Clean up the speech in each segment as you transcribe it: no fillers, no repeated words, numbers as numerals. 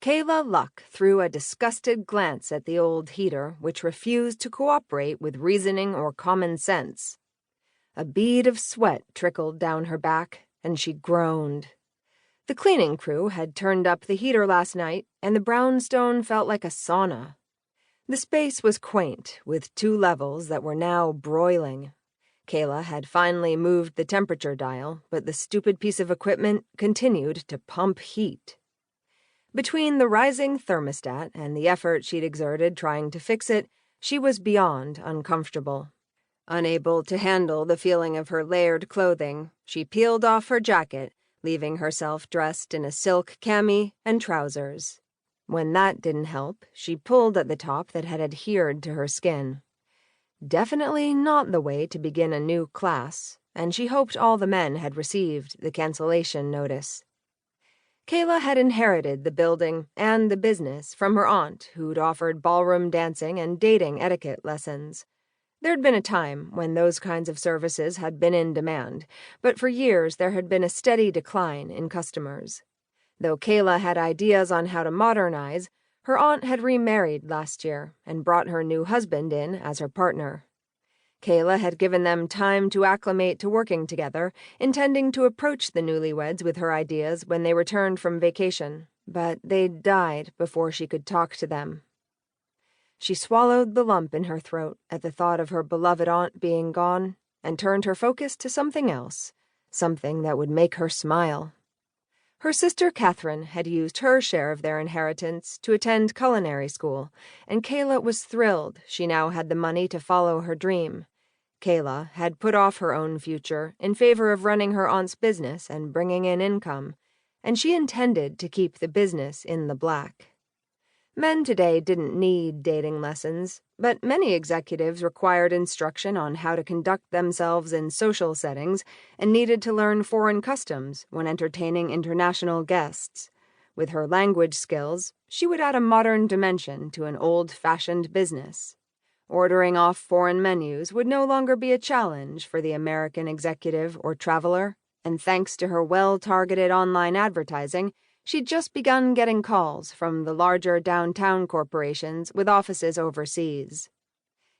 Kayla Luck threw a disgusted glance at the old heater, which refused to cooperate with reasoning or common sense. A bead of sweat trickled down her back, and she groaned. The cleaning crew had turned up the heater last night, and the brownstone felt like a sauna. The space was quaint, with 2 levels that were now broiling. Kayla had finally moved the temperature dial, but the stupid piece of equipment continued to pump heat. Between the rising thermostat and the effort she'd exerted trying to fix it, she was beyond uncomfortable. Unable to handle the feeling of her layered clothing, she peeled off her jacket, leaving herself dressed in a silk cami and trousers. When that didn't help, she pulled at the top that had adhered to her skin. Definitely not the way to begin a new class, and she hoped all the men had received the cancellation notice. Kayla had inherited the building and the business from her aunt, who'd offered ballroom dancing and dating etiquette lessons. There'd been a time when those kinds of services had been in demand, but for years there had been a steady decline in customers. Though Kayla had ideas on how to modernize, her aunt had remarried last year and brought her new husband in as her partner. Kayla had given them time to acclimate to working together, intending to approach the newlyweds with her ideas when they returned from vacation, but they'd died before she could talk to them. She swallowed the lump in her throat at the thought of her beloved aunt being gone and turned her focus to something else, something that would make her smile. Her sister Catherine had used her share of their inheritance to attend culinary school, and Kayla was thrilled she now had the money to follow her dream. Kayla had put off her own future in favor of running her aunt's business and bringing in income, and she intended to keep the business in the black. Men today didn't need dating lessons, but many executives required instruction on how to conduct themselves in social settings and needed to learn foreign customs when entertaining international guests. With her language skills, she would add a modern dimension to an old-fashioned business. Ordering off foreign menus would no longer be a challenge for the American executive or traveler, and thanks to her well-targeted online advertising, she'd just begun getting calls from the larger downtown corporations with offices overseas.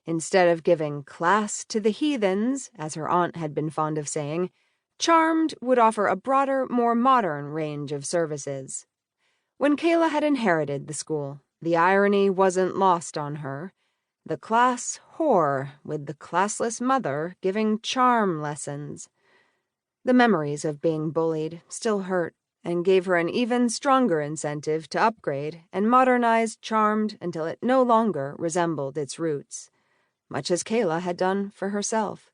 Instead of giving class to the heathens, as her aunt had been fond of saying, Charmed would offer a broader, more modern range of services. When Kayla had inherited the school, the irony wasn't lost on her. The class whore with the classless mother giving charm lessons. The memories of being bullied still hurt, and gave her an even stronger incentive to upgrade and modernize Charmed until it no longer resembled its roots, much as Kayla had done for herself.